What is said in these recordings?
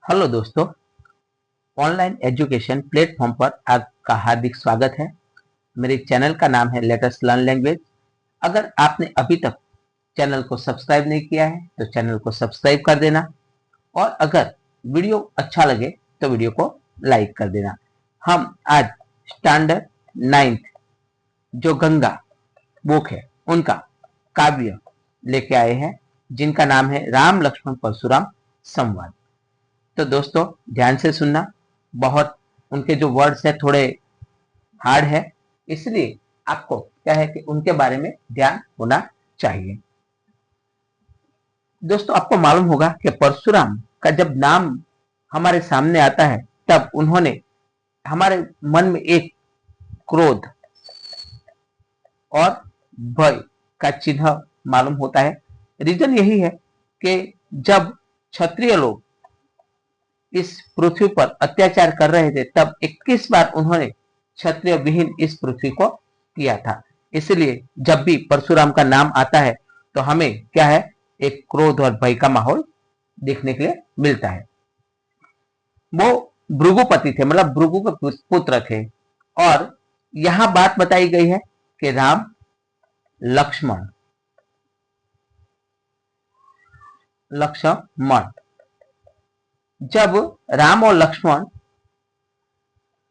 Hello दोस्तों, online education platform पर आपका हार्दिक स्वागत है। मेरे चैनल का नाम है लेट अस लर्न लैंग्वेज। अगर आपने अभी तक चैनल को सब्सक्राइब नहीं किया है तो चैनल को सब्सक्राइब कर देना, और अगर वीडियो अच्छा लगे तो वीडियो को लाइक कर देना। हम आज स्टैंडर्ड 9th जो गंगा बुक है उनका काव्य लेके आए हैं, जिनका नाम है राम लक्ष्मण परशुराम संवाद। तो दोस्तों ध्यान से सुनना, बहुत उनके जो वर्ड्स है थोड़े हार्ड है, इसलिए आपको क्या है कि उनके बारे में ध्यान होना चाहिए। दोस्तों आपको मालूम होगा कि परशुराम का जब नाम हमारे सामने आता है तब उन्होंने हमारे मन में एक क्रोध और भय का चिन्ह मालूम होता है। रीजन यही है कि जब क्षत्रिय लोग इस पृथ्वी पर अत्याचार कर रहे थे तब 21 बार उन्होंने क्षत्रिय विहीन इस पृथ्वी को किया था। इसलिए जब भी परशुराम का नाम आता है तो हमें क्या है, एक क्रोध और भय का माहौल देखने के लिए मिलता है। वो भृगुपति थे, मतलब भृगु के पुत्र थे, और यहां बात बताई गई है कि राम लक्ष्मण जब राम और लक्ष्मण,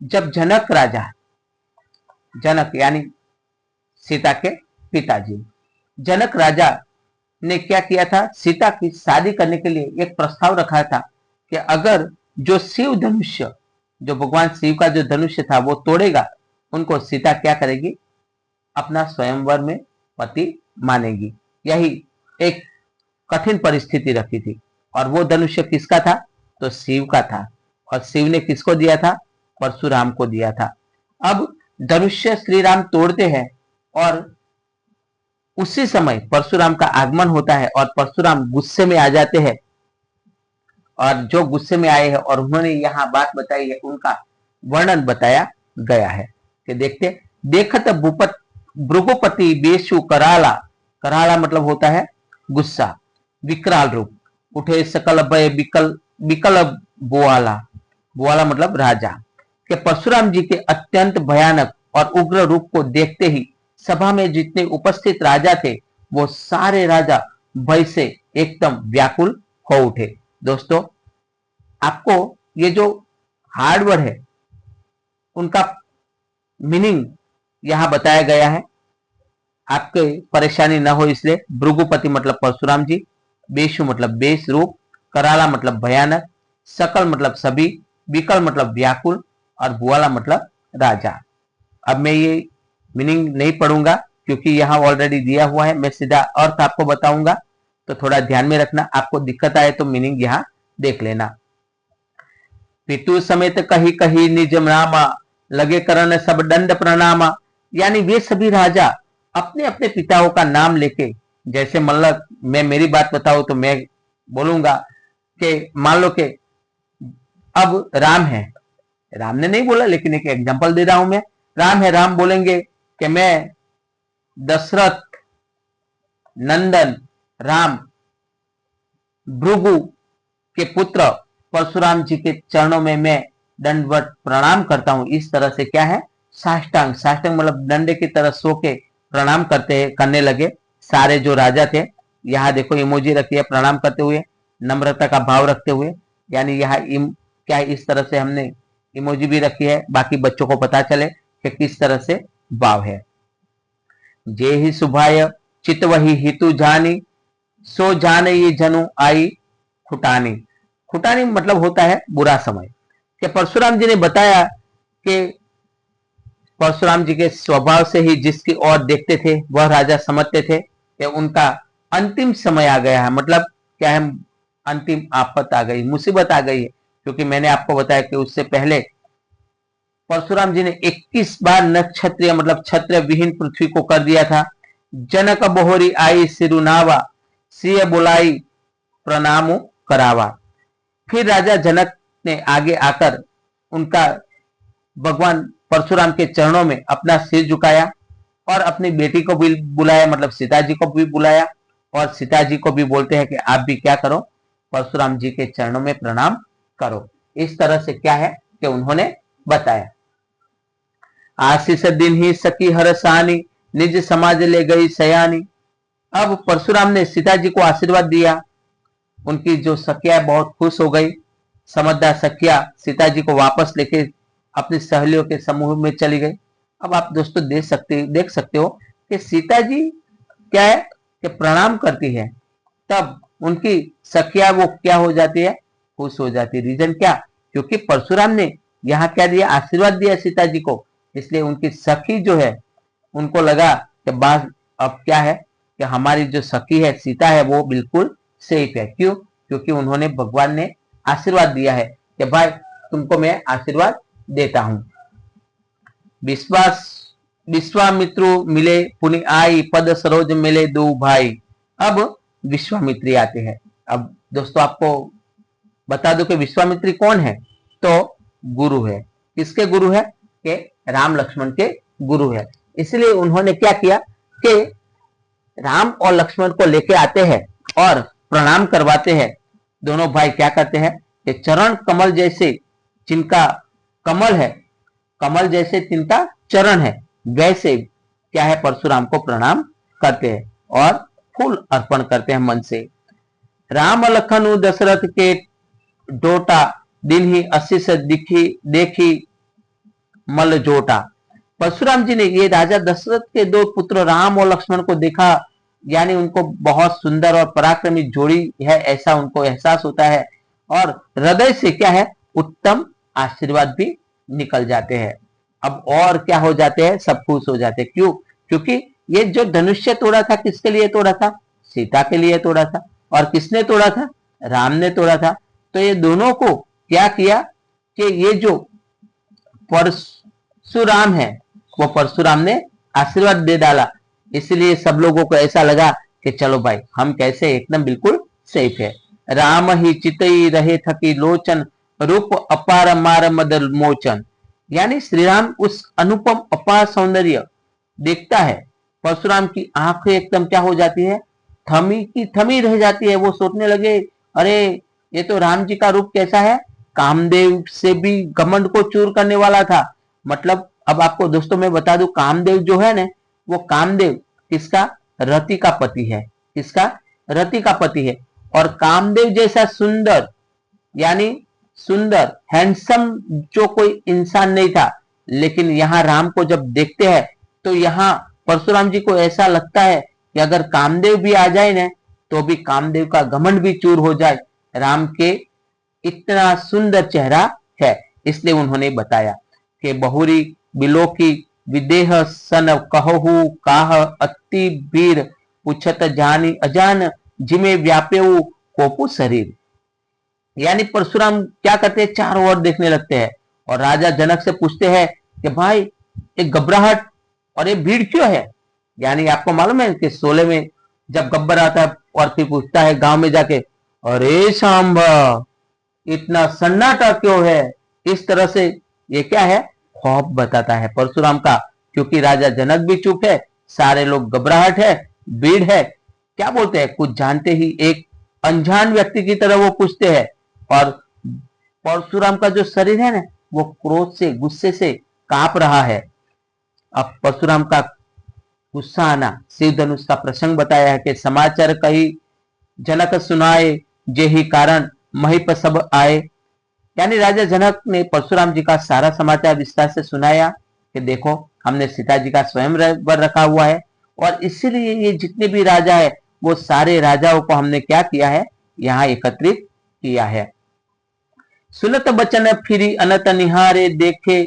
जब जनक राजा, जनक यानी सीता के पिताजी, जनक राजा ने क्या किया था, सीता की शादी करने के लिए एक प्रस्ताव रखा था कि अगर जो शिव धनुष्य, जो भगवान शिव का जो धनुष्य था वो तोड़ेगा, उनको सीता क्या करेगी, अपना स्वयंवर में पति मानेगी। यही एक कठिन परिस्थिति रखी थी। और वो धनुष्य किसका था, तो शिव का था। और शिव ने किसको दिया था, परशुराम को दिया था। अब धनुष्य श्री राम तोड़ते हैं और उसी समय परशुराम का आगमन होता है और परशुराम गुस्से में आ जाते हैं। और जो गुस्से में आए हैं और उन्होंने यहाँ बात बताई है, उनका वर्णन बताया गया है कि देखत भृगुपति बेशु कराला, कराला मतलब होता है गुस्सा, विकराल रूप, उठे सकल भय बिकल बिकल बुआला, बुआला मतलब राजा, कि परशुराम जी के अत्यंत भयानक और उग्र रूप को देखते ही सभा में जितने उपस्थित राजा थे वो सारे राजा भय से एकदम व्याकुल हो उठे। दोस्तों आपको ये जो हार्ड वर्ड है उनका मीनिंग यहां बताया गया है, आपके परेशानी न हो इसलिए। भृगुपति मतलब परशुराम जी, बेशु मतलब बेश रूप, कराला मतलब भयानक, सकल मतलब सभी, विकल मतलब व्याकुल, और बुआला मतलब राजा। अब मैं ये मीनिंग नहीं पढ़ूंगा क्योंकि यहाँ ऑलरेडी दिया हुआ है, मैं सीधा अर्थ आपको बताऊंगा, तो थोड़ा ध्यान में रखना। आपको दिक्कत आए तो मीनिंग यहाँ देख लेना। पितु समेत कही कही निज नामा, लगे करन सब दंड प्रणामा। यानी वे सभी राजा अपने अपने पिताओं का नाम लेके, जैसे मतलब मैं मेरी बात बताऊं तो मैं बोलूंगा कि मान लो कि अब राम है, राम ने नहीं बोला लेकिन एक एग्जांपल दे रहा हूं मैं, राम है, राम बोलेंगे कि मैं दशरथ नंदन राम भृगु के पुत्र परशुराम जी के चरणों में मैं दंडवत प्रणाम करता हूं। इस तरह से क्या है, साष्टांग, साष्टांग मतलब डंडे की तरह सो के प्रणाम करने लगे सारे जो राजा थे। यहाँ देखो इमोजी रखी है प्रणाम करते हुए, नम्रता का भाव रखते हुए, यानी यहाँ क्या है, इस तरह से हमने इमोजी भी रखी है, बाकी बच्चों को पता चले कि किस तरह से भाव है। जे ही सुभाय चित वही हितु जानी, सो जान ये जनु आई खुटानी। खुटानी मतलब होता है बुरा समय। कि परशुराम जी ने बताया कि परशुराम जी के स्वभाव से ही जिसकी ओर देखते थे वह राजा समझते थे कि उनका अंतिम समय आ गया है। मतलब क्या है, अंतिम आफत आ गई, मुसीबत आ गई है। क्योंकि मैंने आपको बताया कि उससे पहले परशुराम जी ने 21 बार नक्षत्रिय मतलब क्षत्रिय विहीन पृथ्वी को कर दिया था। जनक बोहरी आई सिरुनावा, सिय बुलाई प्रणामो करावा। फिर राजा जनक ने आगे आकर उनका भगवान परशुराम के चरणों में अपना सिर झुकाया और अपनी बेटी को भी बुलाया, मतलब सीता जी को भी बुलाया, और सीता जी को भी बोलते हैं कि आप भी क्या करो, परशुराम जी के चरणों में प्रणाम करो। इस तरह से क्या है कि उन्होंने बताया। आशीष दिन ही सखी हरसानी, निज समाज ले गई सयानी। अब परशुराम ने सीता जी को आशीर्वाद दिया। उनकी जो सखिया बहुत खुश हो गई। समझदार सखिया सीता जी को वापस लेके अपनी सहेलियों के समूह में चली गई। अब आप दोस्तों देख सकते हो कि सीता जी क्या है कि प्रणाम करती है, तब उनकी सखिया वो क्या हो जाती है, खुश हो जाती है। रीजन क्या? क्योंकि परशुराम ने यहाँ क्या दिया, आशीर्वाद दिया सीता जी को। इसलिए उनकी सखी जो है उनको लगा कि बात अब क्या है कि हमारी जो सखी है सीता है वो बिल्कुल सेफ है। क्यों? क्योंकि उन्होंने भगवान ने आशीर्वाद दिया है कि भाई तुमको मैं आशीर्वाद देता हूं। विश्वामित्रु मिले पुनि आई, पद सरोज मिले दो भाई। अब विश्वामित्री आते हैं। अब दोस्तों आपको बता दो कि विश्वामित्री कौन है, तो गुरु है। किसके गुरु है? कि राम लक्ष्मण के गुरु है। इसलिए उन्होंने क्या किया कि राम और लक्ष्मण को लेके आते हैं और प्रणाम करवाते हैं। दोनों भाई क्या करते हैं कि चरण कमल जैसे जिनका कमल है, कमल जैसे जिनका चरण है, वैसे क्या है परशुराम को प्रणाम करते हैं और फूल अर्पण करते हैं मन से। राम लखन दशरथ के डोटा, दिन ही आशीष दिखी देखी मल जोटा। परशुराम जी ने ये राजा दशरथ के दो पुत्र राम और लक्ष्मण को देखा, यानी उनको बहुत सुंदर और पराक्रमी जोड़ी है ऐसा उनको एहसास होता है और हृदय से क्या है उत्तम आशीर्वाद भी निकल जाते हैं। अब और क्या हो जाते हैं, सब खुश हो जाते हैं। क्यों? क्योंकि ये जो धनुष्य तोड़ा था किसके लिए तोड़ा था? सीता के लिए तोड़ा था। और किसने तोड़ा था? राम ने तोड़ा था। तो ये दोनों को क्या किया कि ये जो परशुराम है वो परशुराम ने आशीर्वाद दे डाला। इसलिए सब लोगों को ऐसा लगा कि चलो भाई हम कैसे एकदम बिल्कुल सेफ है। राम ही चितई रहे थकी लोचन, रूप अपार मार मदल मोचन। यानी श्री राम उस अनुपम अपार सौंदर्य देखता है। परशुराम की आंखें एकदम क्या हो जाती है, थमी की थमी रह जाती है। वो सोचने लगे अरे ये तो राम जी का रूप कैसा है, कामदेव से भी घमंड को चूर करने वाला था। मतलब अब आपको दोस्तों मैं बता दूं, कामदेव जो है ना, वो कामदेव किसका? रति का पति है। किसका? रति का पति है। और कामदेव जैसा सुंदर, यानी सुंदर हैंडसम जो कोई इंसान नहीं था। लेकिन यहाँ राम को जब देखते हैं तो यहाँ परशुराम जी को ऐसा लगता है कि अगर कामदेव भी आ जाए ना तो भी कामदेव का घमंड भी चूर हो जाए। राम के इतना सुंदर चेहरा है। इसलिए उन्होंने बताया कि बहुरी बिलोकी विदेह सन कहु काह अति वीर, पूछत जानी अजान जिमे व्यापेऊ कोपु शरीर। यानी परशुराम क्या करते हैं, चारों ओर देखने लगते हैं और राजा जनक से पूछते हैं कि भाई एक घबराहट और ये भीड़ क्यों है। यानी आपको मालूम है कि शोले में जब गब्बर आता है और फिर पूछता है गांव में जाके, अरे सांबा इतना सन्नाटा क्यों है। इस तरह से ये क्या है, खौफ बताता है परशुराम का। क्योंकि राजा जनक भी चुप है, सारे लोग घबराहट है, भीड़ है। क्या बोलते हैं, कुछ जानते ही एक अनजान व्यक्ति की तरह वो पूछते हैं। और परशुराम का जो शरीर है ना वो क्रोध से गुस्से से कांप रहा है। अब परशुराम का गुस्सा आना, शिव धनुष का प्रसंग बताया है कि समाचार कही जनक सुनाए, जे ही कारण महिप सब आए। यानी राजा जनक ने परशुराम जी का सारा समाचार विस्तार से सुनाया कि देखो हमने सीता जी का स्वयंवर रखा हुआ है और इसीलिए ये जितने भी राजा है वो सारे राजाओं को हमने क्या किया है, यहाँ एकत्रित किया है। सुनत बचन फिरी अनत निहारे, देखे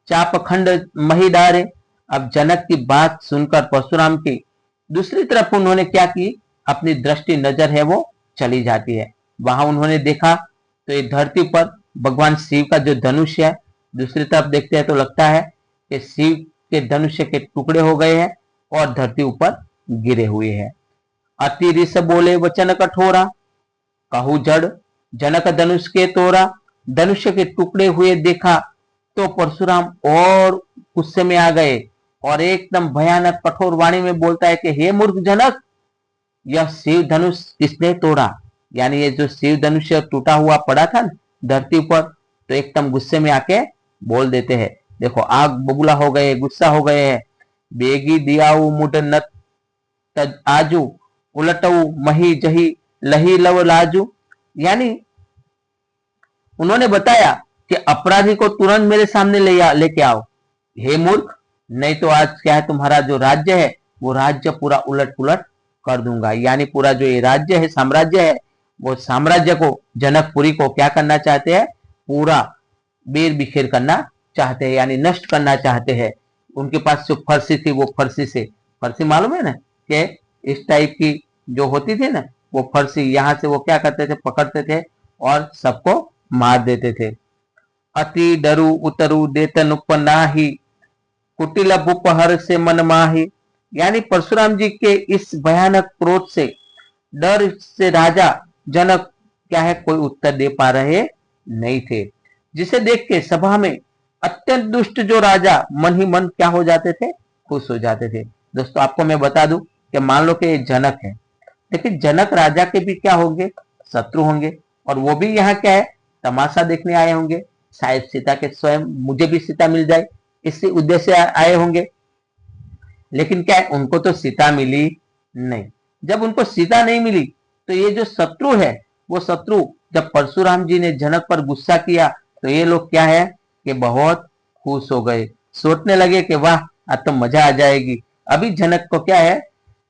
चापखंड मही डारे। अब जनक की बात सुनकर परशुराम की दूसरी तरफ उन्होंने क्या की, अपनी दृष्टि नजर है वो चली जाती है। वहां उन्होंने देखा तो ये धरती पर भगवान शिव का जो धनुष है, दूसरी तरफ देखते हैं तो लगता है कि शिव के धनुष के टुकड़े हो गए हैं और धरती ऊपर गिरे हुए हैं। अति ऋष बोले वचन कठोरा, कहू जड़ जनक धनुष के तोरा। धनुष्य के टुकड़े हुए देखा तो परशुराम और गुस्से में आ गए और एकदम भयानक कठोर वाणी में बोलता है कि हे मूर्ख जनक, यह शिव धनुष किसने तोड़ा। यानी ये जो शिव धनुष टूटा हुआ पड़ा था ना, धरती पर, तो एकदम गुस्से में आके बोल देते हैं, देखो आग बबूला हो गए, गुस्सा हो गए हैं। बेगी दियाऊ मुड नत तज आजू, उलटऊ मही जही लही लव लाजू। यानी उन्होंने बताया कि अपराधी को तुरंत मेरे सामने लेके आओ, हे मूर्ख, नहीं तो आज क्या है, तुम्हारा जो राज्य है वो राज्य पूरा उलट पुलट कर दूंगा। यानी पूरा जो ये राज्य है, साम्राज्य है, वो साम्राज्य को, जनकपुरी को क्या करना चाहते हैं, पूरा बेर बिखेर करना चाहते हैं, यानी नष्ट करना चाहते हैं। उनके पास जो फरसी थी, वो फरसी से, फरसी मालूम है ना कि इस टाइप की जो होती थी ना, वो फरसी, यहां से वो क्या करते थे, पकड़ते थे और सबको मार देते थे। अति डरू उतरू देतन उपनाही, कुटिल बुपहर से मन माही। यानी परशुराम जी के इस भयानक क्रोध से, डर से राजा जनक क्या है, कोई उत्तर दे पा रहे नहीं थे, जिसे देख के सभा में अत्यंत दुष्ट जो राजा मन ही मन क्या हो जाते थे, खुश हो जाते थे। दोस्तों आपको मैं बता दूं कि मान लो कि ये जनक है, लेकिन जनक राजा के भी क्या होंगे, शत्रु होंगे, और वो भी यहाँ क्या है, तमाशा देखने आए होंगे। शायद सीता के स्वयं मुझे भी सीता मिल जाए, इसी उद्देश्य से आए होंगे। लेकिन क्या है, उनको तो सीता मिली नहीं। जब उनको सीता नहीं मिली, तो ये जो शत्रु है, वो शत्रु जब परशुराम जी ने जनक पर गुस्सा किया, तो ये लोग क्या है कि बहुत खुश हो गए, सोचने लगे कि वाह, आज तो मजा आ जाएगी, अभी जनक को क्या है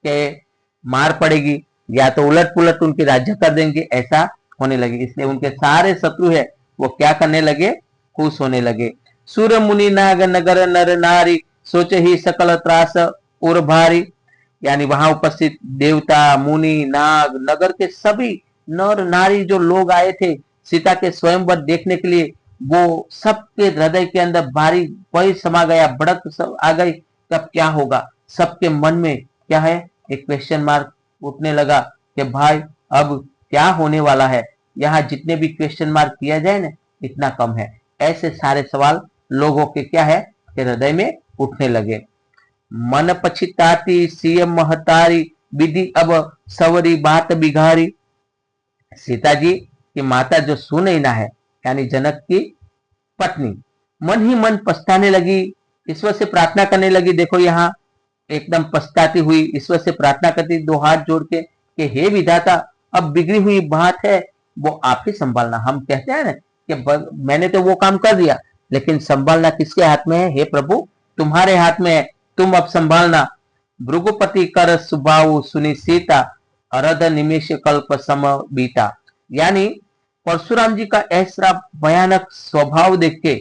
कि मार पड़ेगी, या तो उलट पुलट उनके राज्य कर देंगे, ऐसा होने लगे। इसलिए उनके सारे शत्रु है वो क्या करने लगे, खुश होने लगे। सूर्य मुनि नाग नगर नर नारी, सोचे ही सकल त्रास उर भारी। यानी वहां उपस्थित देवता, मुनि, नाग, नगर के सभी नर नारी जो लोग आए थे सीता के स्वयंवर देखने के लिए, वो सबके हृदय के अंदर भारी भय समा गया, भड़क सब आ गई। तब क्या होगा, सबके मन में क्या है, एक क्वेश्चन मार्क उठने लगा कि भाई अब क्या होने वाला है। यहाँ जितने भी क्वेश्चन मार्क किया जाए ना, इतना कम है। ऐसे सारे सवाल लोगों के क्या है कि हृदय में उठने लगे। मन पछिताती सीएम महतारी, विधि अब सवरी बात बिगारी। सीता जी की माता जो सुनैना है, यानी जनक की पत्नी, मन ही मन पछताने लगी, ईश्वर से प्रार्थना करने लगी। देखो यहाँ एकदम पछताती हुई ईश्वर से प्रार्थना करती, दो हाथ जोड़ के कि हे विधाता, अब बिगड़ी हुई बात है वो आप ही संभालना। हम कहते हैं ना कि मैंने तो वो काम कर दिया, लेकिन संभालना किसके हाथ में है, हे प्रभु तुम्हारे हाथ में है, तुम अब संभालना। भृगुपति कर सुबाऊ सुनी सीता, अरध निमेश कल्प सम बीता। यानी परशुराम जी का ऐसा भयानक स्वभाव देख के,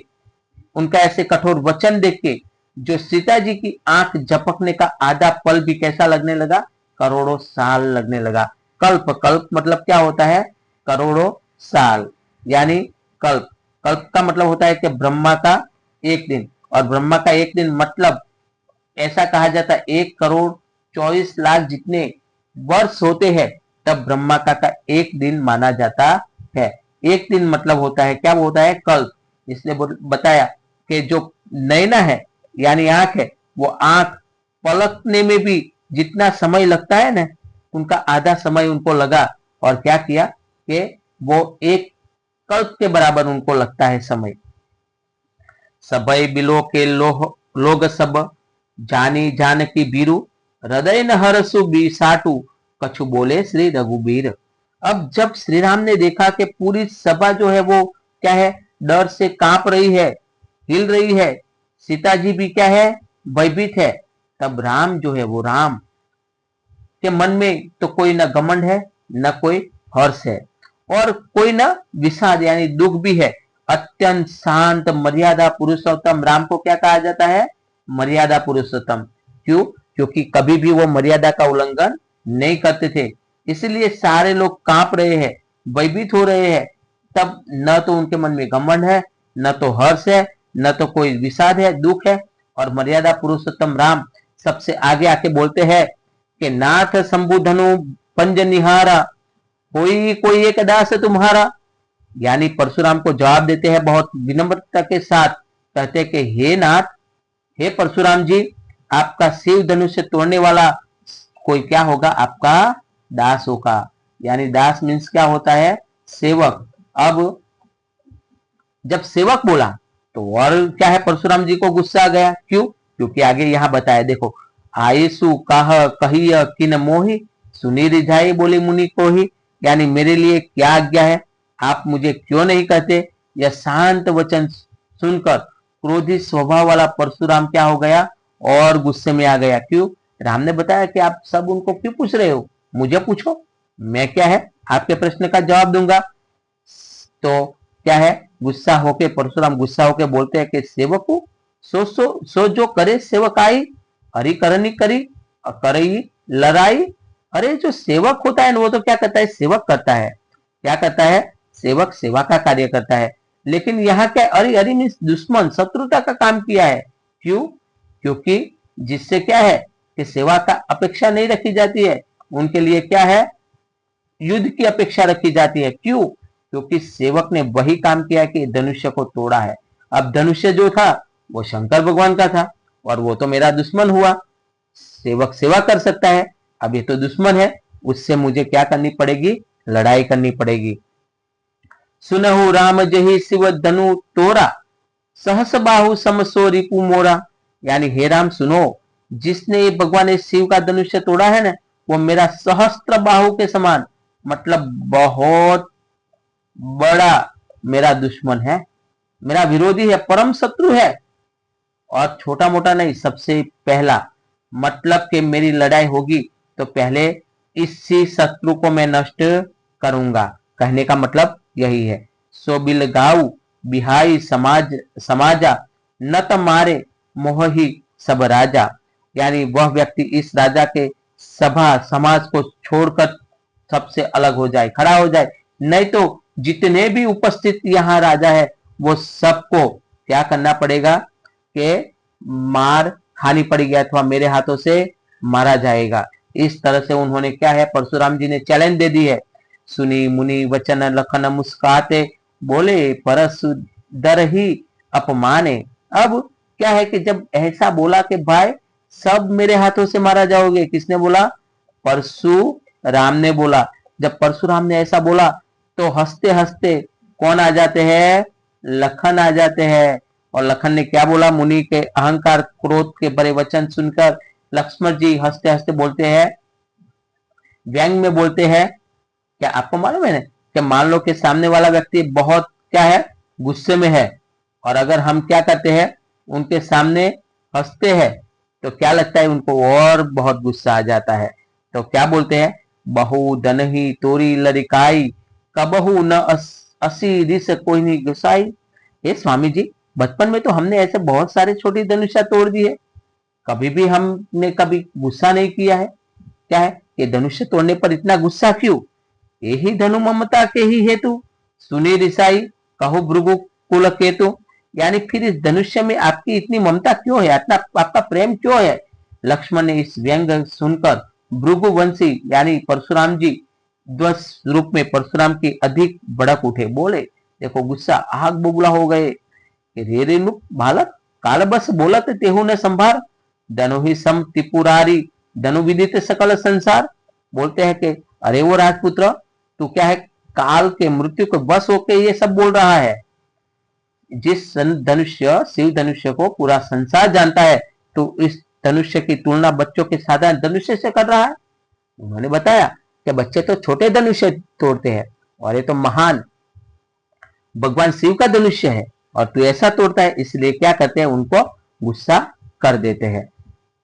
उनका ऐसे कठोर वचन देख के, जो सीता जी की आंख झपकने का आधा पल भी कैसा लगने लगा, करोड़ों साल लगने लगा। कल्प, कल्प मतलब क्या होता है, करोड़ों साल, यानी कल्प, कल्प का मतलब होता है कि ब्रह्मा का एक दिन, और ब्रह्मा का एक दिन मतलब ऐसा कहा जाता है 1,24,00,000 जितने वर्ष होते हैं, तब ब्रह्मा का एक दिन माना जाता है। एक दिन मतलब होता है क्या, वो होता है कल्प। इसलिए बताया कि जो नैना है यानी आंख है, वो आंख पलकने में भी जितना समय लगता है ना, उनका आधा समय उनको लगा, और क्या किया कि वो एक कल्प के बराबर उनको लगता है समय। सबई बिलो के लोग सब, जानी जानकी बीरू, हृदय न हरसु बिसाटू, कछु बोले श्री रघुबीर। अब जब श्री राम ने देखा कि पूरी सभा जो है वो क्या है, डर से कांप रही है, हिल रही है, सीता जी भी क्या है, भयभीत है, तब राम जो है, वो राम के मन में तो कोई न घमंड है, न कोई हर्ष है, और कोई न विषाद यानी दुख भी है। अत्यंत शांत मर्यादा पुरुषोत्तम राम को क्या कहा जाता है, मर्यादा पुरुषोत्तम। क्यों, क्योंकि कभी भी वो मर्यादा का उल्लंघन नहीं करते थे। इसलिए सारे लोग कांप रहे हैं, भयभीत हो रहे हैं। तब न तो उनके मन में घमंड है, न तो हर्ष है, न तो कोई विषाद है, दुख है। और मर्यादा पुरुषोत्तम राम सबसे आगे आके बोलते हैं कि नाथ शंभुधनु पंज निहारा, कोई एक दास तुम्हारा। यानी परशुराम को जवाब देते हैं बहुत विनम्रता के साथ, कहते हैं कि हे नाथ, हे परशुराम जी, आपका शिव धनुष से तोड़ने वाला कोई क्या होगा, आपका दास होगा। यानी दास मीन्स क्या होता है, सेवक। अब जब सेवक बोला तो और क्या है, परशुराम जी को गुस्सा आ गया। क्यों? क्योंकि आगे यहाँ बताया, देखो, आयसु कह कहिय किन मोहि, सुनी रिझाई बोले मुनि को ही। यानी मेरे लिए क्या आज्ञा है, आप मुझे क्यों नहीं कहते। यह शांत वचन सुनकर क्रोधी स्वभाव वाला परशुराम क्या हो गया, और गुस्से में आ गया। क्यों? राम ने बताया कि आप सब उनको क्यों पूछ रहे हो, मुझे पूछो, मैं क्या है आपके प्रश्न का जवाब दूंगा। तो क्या है, गुस्सा होके परशुराम गुस्सा होके बोलते हैं कि सेवक हो, सो जो करे सेवक आई, हरि करनी करी करई लड़ाई। अरे जो सेवक होता है ना, वो तो क्या करता है, सेवक करता है। क्या करता है, सेवक सेवा का कार्य करता है। लेकिन यहाँ क्या, अरे अरे मीन्स दुश्मन, शत्रुता का काम किया है। क्यों? क्योंकि जिससे क्या है कि सेवा का अपेक्षा नहीं रखी जाती है, उनके लिए क्या है, युद्ध की अपेक्षा रखी जाती है। क्यों? क्योंकि सेवक ने वही काम किया कि धनुष्य को तोड़ा है। अब धनुष्य जो था वो शंकर भगवान का था, और वो तो मेरा दुश्मन हुआ। सेवक सेवा कर सकता है, अब ये तो दुश्मन है, उससे मुझे क्या करनी पड़ेगी, लड़ाई करनी पड़ेगी। सुनहु राम जही शिव धनु तोरा, सहस बाहु समसो रिपु मोरा। यानी हे राम सुनो, जिसने भगवान शिव का धनुष्य तोड़ा है ना, वो मेरा सहस्त्र बाहु के समान, मतलब बहुत बड़ा मेरा दुश्मन है, मेरा विरोधी है, परम शत्रु है। और छोटा मोटा नहीं, सबसे पहला, मतलब कि मेरी लड़ाई होगी तो पहले इसी शत्रु को मैं नष्ट करूंगा। कहने का मतलब यही है। सो बिल गाऊ बिहाई समाज समाजा, नत मारे मोहि सब राजा। यानी वह व्यक्ति इस राजा के सभा समाज को छोड़कर सबसे अलग हो जाए, खड़ा हो जाए, नहीं तो जितने भी उपस्थित यहाँ राजा है वो सबको क्या करना पड़ेगा कि मार खानी पड़ेगी, अथवा मेरे हाथों से मारा जाएगा। इस तरह से उन्होंने क्या है, परशुराम जी ने चैलेंज दे दी है। सुनी मुनि वचन लखन मुस्काते, बोले परसु दर ही अपमाने। अब क्या है कि जब ऐसा बोला कि भाई सब मेरे हाथों से मारा जाओगे, किसने बोला, परशुराम ने बोला। जब परशुराम ने ऐसा बोला तो हंसते हंसते कौन आ जाते हैं, लखन आ जाते हैं। और लखन ने क्या बोला, मुनि के अहंकार क्रोध के बड़े वचन सुनकर लक्ष्मण जी हंसते हंसते बोलते हैं, व्यंग में बोलते हैं, क्या आपको मालूम है ना कि मान लो कि सामने वाला व्यक्ति बहुत क्या है, गुस्से में है, और अगर हम क्या करते हैं, उनके सामने हंसते हैं, तो क्या लगता है उनको, और बहुत गुस्सा आ जाता है। तो क्या बोलते हैं, बहु दनही तोरी लड़िकाई, कबहू न असी रिस कोई नहीं गुसाई। हे स्वामी जी, बचपन में तो हमने ऐसे बहुत सारे छोटी धनुषा तोड़ दी है, कभी भी हमने कभी गुस्सा नहीं किया है। क्या है कि धनुष्य तोड़ने पर इतना गुस्सा क्यों, यही धनु ममता के ही हेतु, सुनी रिसाई कहो भृगु कुल केतु। यानी फिर इस धनुष्य में आपकी इतनी ममता क्यों है, इतना आपका प्रेम क्यों है। लक्ष्मण ने इस व्यंग सुनकर भृगुवंशी यानी परशुराम जी ध्वज रूप में परशुराम की अधिक भड़क उठे, बोले, देखो गुस्सा आग बबूला हो गए कि रे रे नुक बालक, काल बस बोलत तेहु न संभार, धनु ही सम त्रिपुरारी, धनु विदित सकल संसार। बोलते हैं कि अरे वो राजपुत्र, तू क्या है, काल के मृत्यु के बस होके ये सब बोल रहा है। जिस धनुष्य शिव धनुष्य को पूरा संसार जानता है, तो इस धनुष्य की तुलना बच्चों के साधारण धनुष्य से कर रहा है। उन्होंने बताया कि बच्चे तो छोटे धनुष्य तोड़ते हैं, और ये तो महान भगवान शिव का धनुष्य है, और तू ऐसा तोड़ता है, इसलिए क्या करते हैं, उनको गुस्सा कर देते हैं।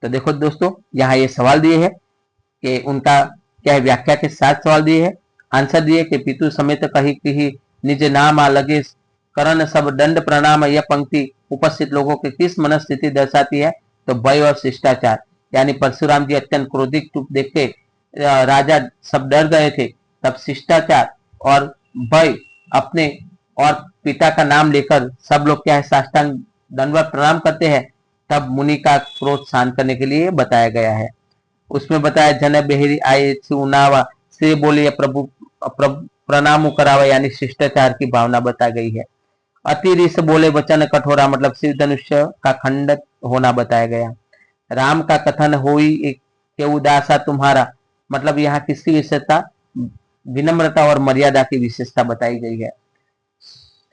तो देखो दोस्तों, यहाँ ये सवाल दिए हैं कि उनका क्या है, व्याख्या के साथ सवाल दिए हैं, आंसर दिए कि पितु समेत कही कही निज नाम लगे करण सब दंड प्रणाम। यह पंक्ति उपस्थित लोगों की किस मनस्थिति दर्शाती है, तो भय और शिष्टाचार। यानी परशुराम जी अत्यंत क्रोधित रूप देख के राजा सब डर गए थे, तब शिष्टाचार और भय, अपने और पिता का नाम लेकर सब लोग क्या है, साष्टांग दंडवत प्रणाम करते हैं, तब मुनि का क्रोध शांत करने के लिए बताया गया है। उसमें बताया, जन बेहरी आए सुनावा, से बोलिए प्रभु प्रणाम करावा, यानी शिष्टाचार की भावना बता गई है। अतिरिस बोले वचन कठोरा, मतलब शिव धनुष्य का खंडित होना बताया गया। राम का कथन होई के उदासा तुम्हारा, मतलब यहाँ किसकी विशेषता, विनम्रता और मर्यादा की विशेषता बताई गई है।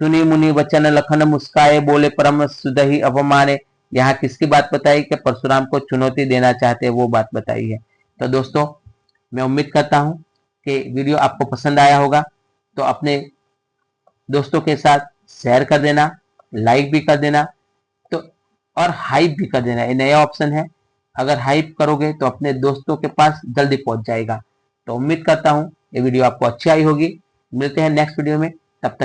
सुनी मुनि वचन लखन मुस्काए, बोले परम सुदहि अवमाने। यहाँ किसकी बात बताई कि परशुराम को चुनौती देना चाहते हैं, वो बात बताई है। तो दोस्तों मैं उम्मीद करता हूं कि वीडियो आपको पसंद आया होगा, तो अपने दोस्तों के साथ शेयर कर देना, लाइक भी कर देना, तो और हाइप भी कर देना। ये नया ऑप्शन है, अगर हाइप करोगे तो अपने दोस्तों के पास जल्दी पहुंच जाएगा। तो उम्मीद करता हूं ये वीडियो आपको अच्छी आई होगी। मिलते हैं नेक्स्ट वीडियो में, तब तक